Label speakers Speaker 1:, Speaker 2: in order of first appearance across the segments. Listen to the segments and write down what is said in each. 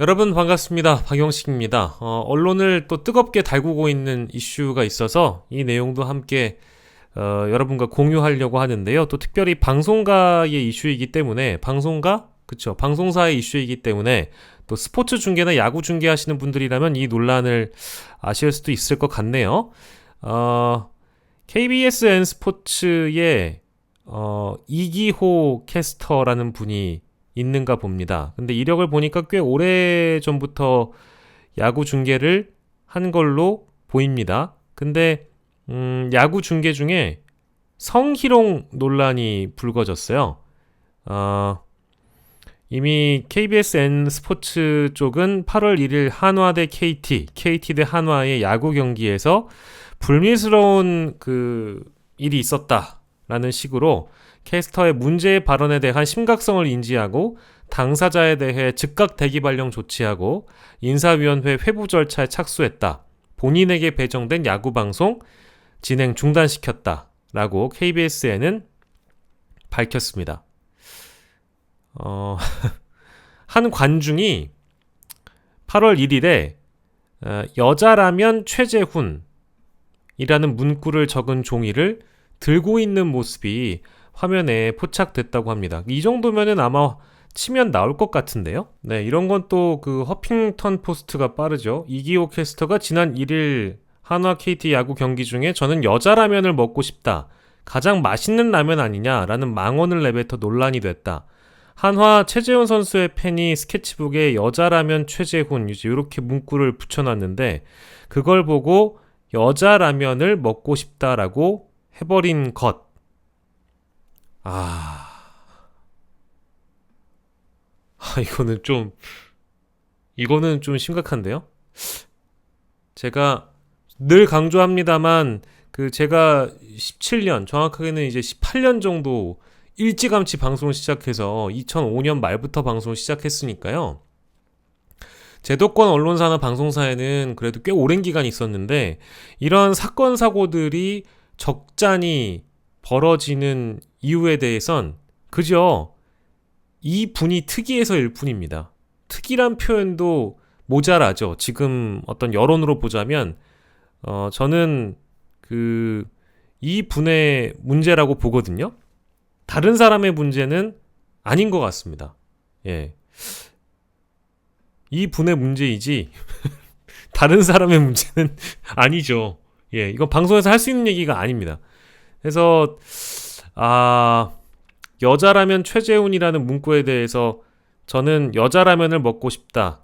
Speaker 1: 여러분 반갑습니다. 박영식입니다. 언론을 또 뜨겁게 달구고 있는 이슈가 있어서 이 내용도 함께 여러분과 공유하려고 하는데요. 또 특별히 방송가의 이슈이기 때문에 방송가? 그쵸. 방송사의 이슈이기 때문에 또 스포츠 중계나 야구 중계하시는 분들이라면 이 논란을 아실 수도 있을 것 같네요. KBSN 스포츠의 이기호 캐스터라는 분이 있는가 봅니다. 근데 이력을 보니까 꽤 오래 전부터 야구 중계를 한 걸로 보입니다. 근데 야구 중계 중에 성희롱 논란이 불거졌어요. 이미 KBSN 스포츠 쪽은 8월 1일 한화 대 KT 대 한화의 야구 경기에서 불미스러운 일이 있었다라는 식으로 캐스터의 문제의 발언에 대한 심각성을 인지하고 당사자에 대해 즉각 대기 발령 조치하고 인사위원회 회부 절차에 착수했다. 본인에게 배정된 야구방송 진행 중단시켰다. 라고 KBSN은 밝혔습니다. 한 관중이 8월 1일에 여자라면 최재훈 이라는 문구를 적은 종이를 들고 있는 모습이 화면에 포착됐다고 합니다. 이 정도면은 아마 치면 나올 것 같은데요. 네, 이런 건 또 그 허핑턴 포스트가 빠르죠. 이기호 캐스터가 지난 1일 한화 KT 야구 경기 중에 저는 여자 라면을 먹고 싶다. 가장 맛있는 라면 아니냐라는 망언을 내뱉어 논란이 됐다. 한화 최재훈 선수의 팬이 스케치북에 여자 라면 최재훈 이렇게 문구를 붙여놨는데 그걸 보고 여자 라면을 먹고 싶다라고 해버린 것. 이거는 좀 심각한데요? 제가 늘 강조합니다만, 제가 17년, 정확하게는 이제 18년 정도 일찌감치 방송을 시작해서 2005년 말부터 방송을 시작했으니까요. 제도권 언론사나 방송사에는 그래도 꽤 오랜 기간이 있었는데, 이런 사건, 사고들이 적잖이 벌어지는 이유에 대해선 그저 이 분이 특이해서일 뿐입니다. 특이란 표현도 모자라죠. 지금 어떤 여론으로 보자면 저는 이 분의 문제라고 보거든요. 다른 사람의 문제는 아닌 것 같습니다. 예, 이 분의 문제이지 다른 사람의 문제는 아니죠. 예, 이건 방송에서 할 수 있는 얘기가 아닙니다. 그래서 여자라면 최재훈이라는 문구에 대해서 저는 여자라면을 먹고 싶다.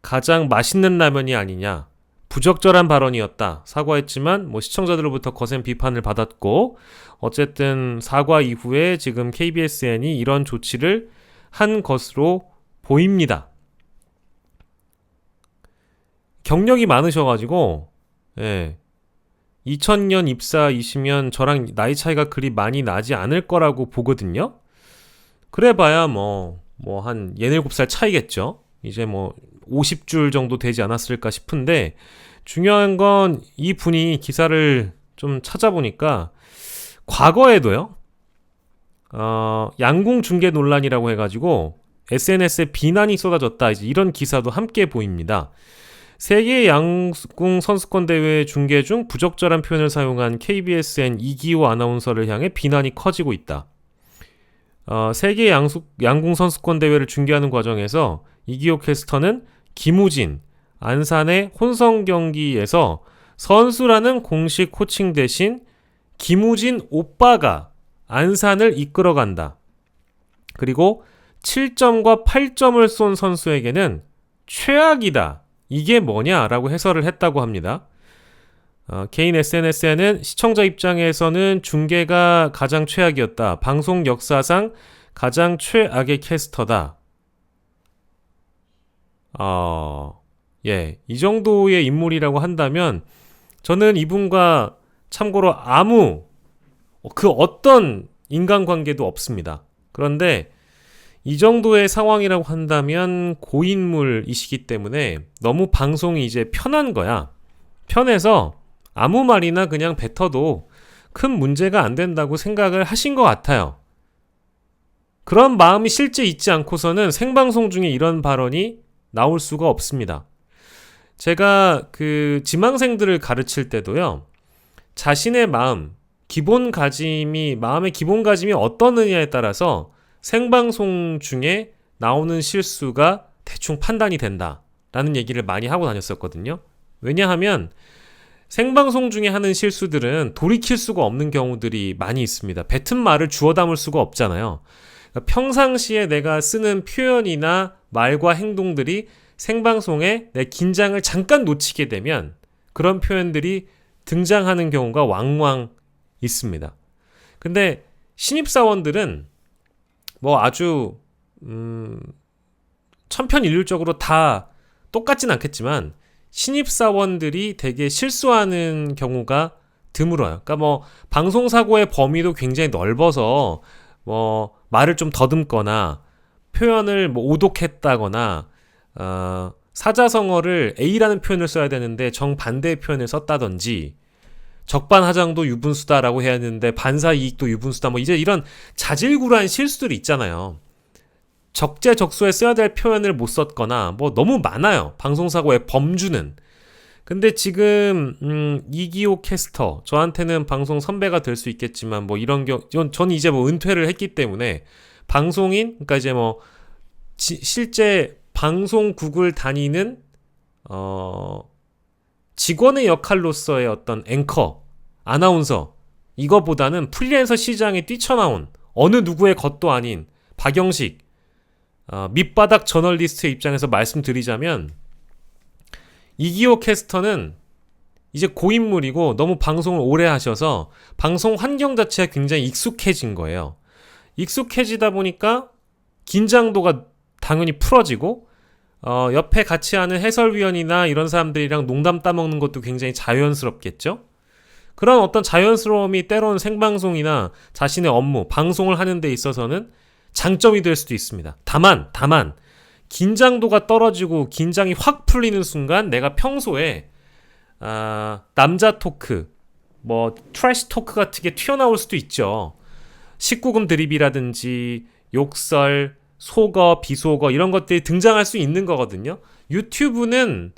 Speaker 1: 가장 맛있는 라면이 아니냐. 부적절한 발언이었다. 사과했지만 시청자들로부터 거센 비판을 받았고 어쨌든 사과 이후에 지금 KBSN이 이런 조치를 한 것으로 보입니다. 경력이 많으셔가지고 2000년 입사이시면 저랑 나이 차이가 그리 많이 나지 않을 거라고 보거든요. 그래봐야 한 17살 차이겠죠. 이제 50줄 정도 되지 않았을까 싶은데 중요한 건 이 분이 기사를 좀 찾아보니까 과거에도요. 양궁 중계 논란이라고 해가지고 SNS에 비난이 쏟아졌다. 이제 이런 기사도 함께 보입니다. 세계 양궁 선수권 대회 중계 중 부적절한 표현을 사용한 KBSN 이기호 아나운서를 향해 비난이 커지고 있다. 세계 양궁 선수권 대회를 중계하는 과정에서 이기호 캐스터는 김우진, 안산의 혼성 경기에서 선수라는 공식 코칭 대신 김우진 오빠가 안산을 이끌어간다. 그리고 7점과 8점을 쏜 선수에게는 최악이다. 이게 뭐냐라고 해설을 했다고 합니다. 개인 SNS에는 시청자 입장에서는 중계가 가장 최악이었다. 방송 역사상 가장 최악의 캐스터다. 이 정도의 인물이라고 한다면 저는 이분과 참고로 어떤 인간관계도 없습니다. 그런데 이 정도의 상황이라고 한다면 고인물이시기 때문에 너무 방송이 이제 편한 거야. 편해서 아무 말이나 그냥 뱉어도 큰 문제가 안 된다고 생각을 하신 것 같아요. 그런 마음이 실제 있지 않고서는 생방송 중에 이런 발언이 나올 수가 없습니다. 제가 그 지망생들을 가르칠 때도요, 자신의 마음의 기본 가짐이 어떠느냐에 따라서 생방송 중에 나오는 실수가 대충 판단이 된다라는 얘기를 많이 하고 다녔었거든요. 왜냐하면 생방송 중에 하는 실수들은 돌이킬 수가 없는 경우들이 많이 있습니다. 뱉은 말을 주워 담을 수가 없잖아요. 그러니까 평상시에 내가 쓰는 표현이나 말과 행동들이 생방송에 내 긴장을 잠깐 놓치게 되면 그런 표현들이 등장하는 경우가 왕왕 있습니다. 근데 신입사원들은 뭐 아주 천편일률적으로 다 똑같진 않겠지만 신입사원들이 되게 실수하는 경우가 드물어요. 그러니까 뭐 방송사고의 범위도 굉장히 넓어서 뭐 말을 좀 더듬거나 표현을 뭐 오독했다거나 사자성어를 A라는 표현을 써야 되는데 정반대의 표현을 썼다든지 적반하장도 유분수다라고 해야 하는데 반사이익도 유분수다, 뭐 이제 이런 자질구레한 실수들이 있잖아요. 적재적소에 써야 될 표현을 못 썼거나 뭐 너무 많아요. 방송사고의 범주는. 근데 지금 이기호 캐스터, 저한테는 방송 선배가 될 수 있겠지만 뭐 이런 전 이제 뭐 은퇴를 했기 때문에 방송인, 그러니까 이제 뭐 실제 방송국을 다니는 직원의 역할로서의 어떤 앵커, 아나운서, 이거보다는 프리랜서 시장에 뛰쳐나온 어느 누구의 것도 아닌 박영식, 밑바닥 저널리스트의 입장에서 말씀드리자면 이기호 캐스터는 이제 고인물이고 너무 방송을 오래 하셔서 방송 환경 자체가 굉장히 익숙해진 거예요. 익숙해지다 보니까 긴장도가 당연히 풀어지고 옆에 같이 하는 해설위원이나 이런 사람들이랑 농담 따먹는 것도 굉장히 자연스럽겠죠? 그런 어떤 자연스러움이 때로는 생방송이나 자신의 업무, 방송을 하는 데 있어서는 장점이 될 수도 있습니다. 다만 긴장도가 떨어지고 긴장이 확 풀리는 순간 내가 평소에 남자 토크, 뭐 트래시 토크 같은 게 튀어나올 수도 있죠. 19금 드립이라든지 욕설, 속어, 비속어 이런 것들이 등장할 수 있는 거거든요. 유튜브는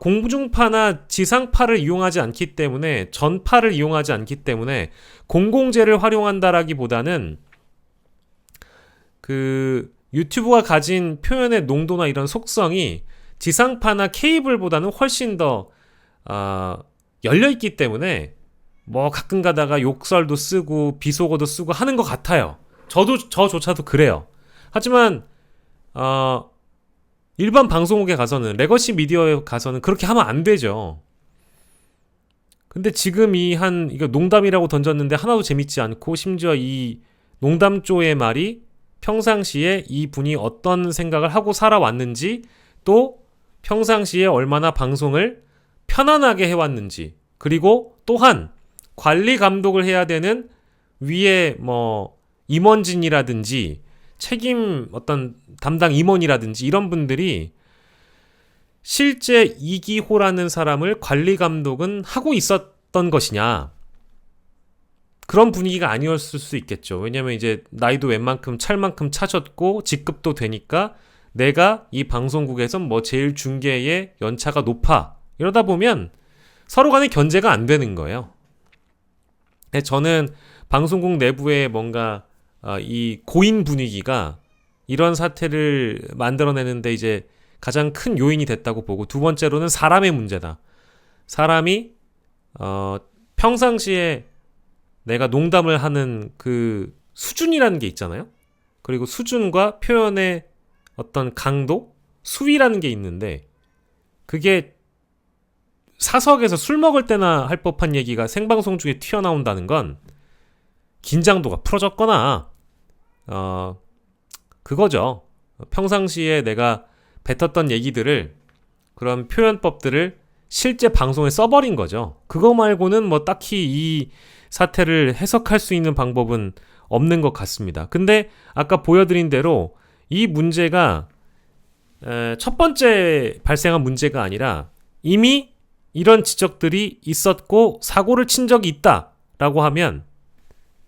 Speaker 1: 공중파나 지상파를 이용하지 않기 때문에, 전파를 이용하지 않기 때문에 공공재를 활용한다라기보다는 그 유튜브가 가진 표현의 농도나 이런 속성이 지상파나 케이블보다는 훨씬 더 열려있기 때문에 뭐 가끔 가다가 욕설도 쓰고 비속어도 쓰고 하는 것 같아요. 저조차도 그래요. 하지만 일반 방송국에 가서는, 레거시 미디어에 가서는 그렇게 하면 안 되죠. 근데 지금 이거 농담이라고 던졌는데 하나도 재밌지 않고, 심지어 이 농담조의 말이 평상시에 이 분이 어떤 생각을 하고 살아왔는지, 또 평상시에 얼마나 방송을 편안하게 해왔는지, 그리고 또한 관리 감독을 해야 되는 위에 뭐 임원진이라든지 책임 어떤 담당 임원이라든지 이런 분들이 실제 이기호라는 사람을 관리 감독은 하고 있었던 것이냐, 그런 분위기가 아니었을 수 있겠죠. 왜냐면 이제 나이도 웬만큼 찰만큼 차졌고 직급도 되니까 내가 이 방송국에선 뭐 제일 중계의 연차가 높아, 이러다 보면 서로 간의 견제가 안 되는 거예요. 저는 방송국 내부에 뭔가 이 고인 분위기가 이런 사태를 만들어내는데 이제 가장 큰 요인이 됐다고 보고, 두 번째로는 사람의 문제다. 사람이 평상시에 내가 농담을 하는 그 수준이라는 게 있잖아요. 그리고 수준과 표현의 어떤 강도, 수위라는 게 있는데, 그게 사석에서 술 먹을 때나 할 법한 얘기가 생방송 중에 튀어나온다는 건 긴장도가 풀어졌거나 그거죠. 평상시에 내가 뱉었던 얘기들을, 그런 표현법들을 실제 방송에 써버린 거죠. 그거 말고는 뭐 딱히 이 사태를 해석할 수 있는 방법은 없는 것 같습니다. 근데 아까 보여드린 대로 이 문제가 첫 번째 발생한 문제가 아니라 이미 이런 지적들이 있었고 사고를 친 적이 있다라고 하면,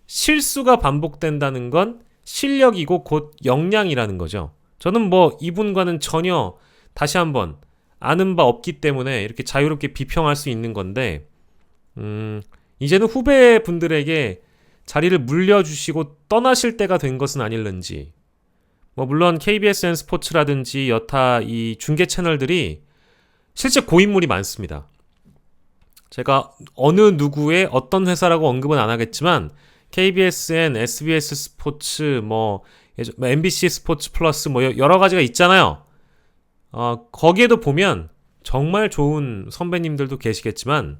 Speaker 1: 실수가 반복된다는 건 실력이고 곧 역량이라는 거죠. 저는 뭐 이분과는 전혀 다시 한번 아는 바 없기 때문에 이렇게 자유롭게 비평할 수 있는 건데 이제는 후배분들에게 자리를 물려주시고 떠나실 때가 된 것은 아닐는지. 뭐 물론 KBSN 스포츠라든지 여타 이 중계 채널들이 실제 고인물이 많습니다. 제가 어느 누구의 어떤 회사라고 언급은 안 하겠지만 KBSN, SBS 스포츠, 뭐 MBC 스포츠 플러스 뭐 여러 가지가 있잖아요. 거기에도 보면 정말 좋은 선배님들도 계시겠지만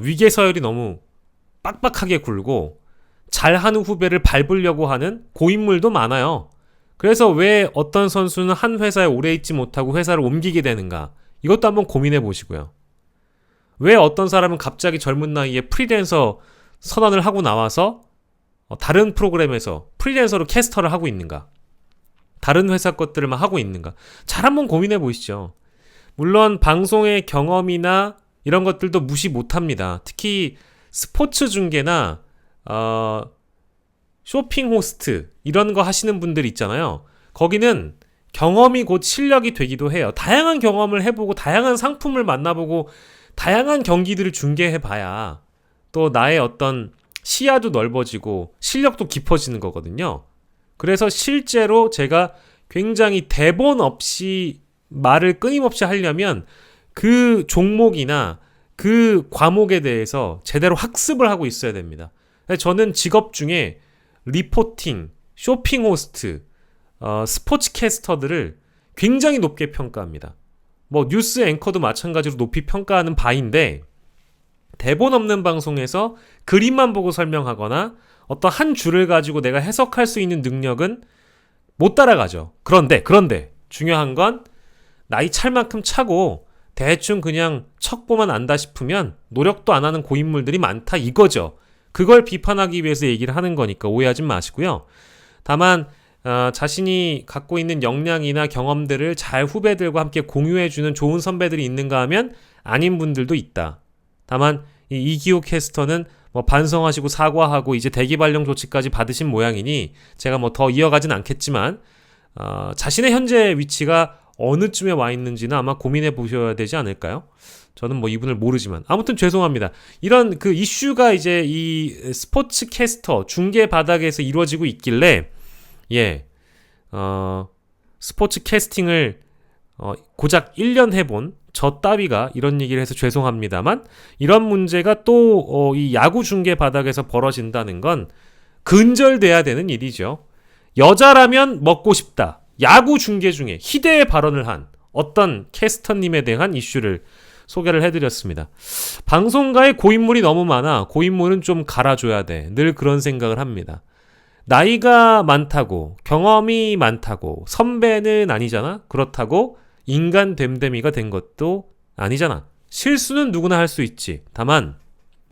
Speaker 1: 위계 서열이 너무 빡빡하게 굴고 잘하는 후배를 밟으려고 하는 고인물도 많아요. 그래서 왜 어떤 선수는 한 회사에 오래 있지 못하고 회사를 옮기게 되는가? 이것도 한번 고민해 보시고요. 왜 어떤 사람은 갑자기 젊은 나이에 프리랜서 선언을 하고 나와서 다른 프로그램에서 프리랜서로 캐스터를 하고 있는가? 다른 회사 것들만 하고 있는가? 잘 한번 고민해 보시죠. 물론 방송의 경험이나 이런 것들도 무시 못합니다. 특히 스포츠 중계나 쇼핑 호스트 이런 거 하시는 분들 있잖아요. 거기는 경험이 곧 실력이 되기도 해요. 다양한 경험을 해보고 다양한 상품을 만나보고 다양한 경기들을 중계해봐야 또 나의 어떤 시야도 넓어지고 실력도 깊어지는 거거든요. 그래서 실제로 제가 굉장히 대본 없이 말을 끊임없이 하려면 그 종목이나 그 과목에 대해서 제대로 학습을 하고 있어야 됩니다. 저는 직업 중에 리포팅, 쇼핑 호스트, 스포츠 캐스터들을 굉장히 높게 평가합니다. 뭐 뉴스 앵커도 마찬가지로 높이 평가하는 바인데 대본 없는 방송에서 그림만 보고 설명하거나 어떤 한 줄을 가지고 내가 해석할 수 있는 능력은 못 따라가죠. 그런데 중요한 건 나이 찰 만큼 차고 대충 그냥 척보만 안다 싶으면 노력도 안 하는 고인물들이 많다 이거죠. 그걸 비판하기 위해서 얘기를 하는 거니까 오해하지 마시고요. 다만 자신이 갖고 있는 역량이나 경험들을 잘 후배들과 함께 공유해주는 좋은 선배들이 있는가 하면 아닌 분들도 있다. 다만 이기호 캐스터는 뭐 반성하시고 사과하고 이제 대기발령 조치까지 받으신 모양이니 제가 뭐 더 이어가진 않겠지만 자신의 현재 위치가 어느 쯤에 와 있는지는 아마 고민해 보셔야 되지 않을까요? 저는 뭐 이분을 모르지만 아무튼 죄송합니다. 이런 그 이슈가 이제 이 스포츠 캐스터 중계 바닥에서 이루어지고 있길래 스포츠 캐스팅을 고작 1년 해본 저 따위가 이런 얘기를 해서 죄송합니다만 이런 문제가 또 이 야구 중계 바닥에서 벌어진다는 건 근절돼야 되는 일이죠. 여자라면 먹고 싶다. 야구 중계 중에 희대의 발언을 한 어떤 캐스터님에 대한 이슈를 소개를 해드렸습니다. 방송가에 고인물이 너무 많아 고인물은 좀 갈아줘야 돼. 늘 그런 생각을 합니다. 나이가 많다고 경험이 많다고 선배는 아니잖아. 그렇다고 인간 됨됨이가 된 것도 아니잖아. 실수는 누구나 할 수 있지. 다만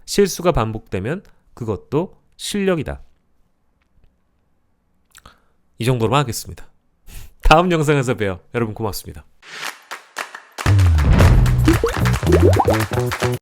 Speaker 1: 실수가 반복되면 그것도 실력이다. 이 정도로만 하겠습니다. 다음 영상에서 봬요. 여러분 고맙습니다.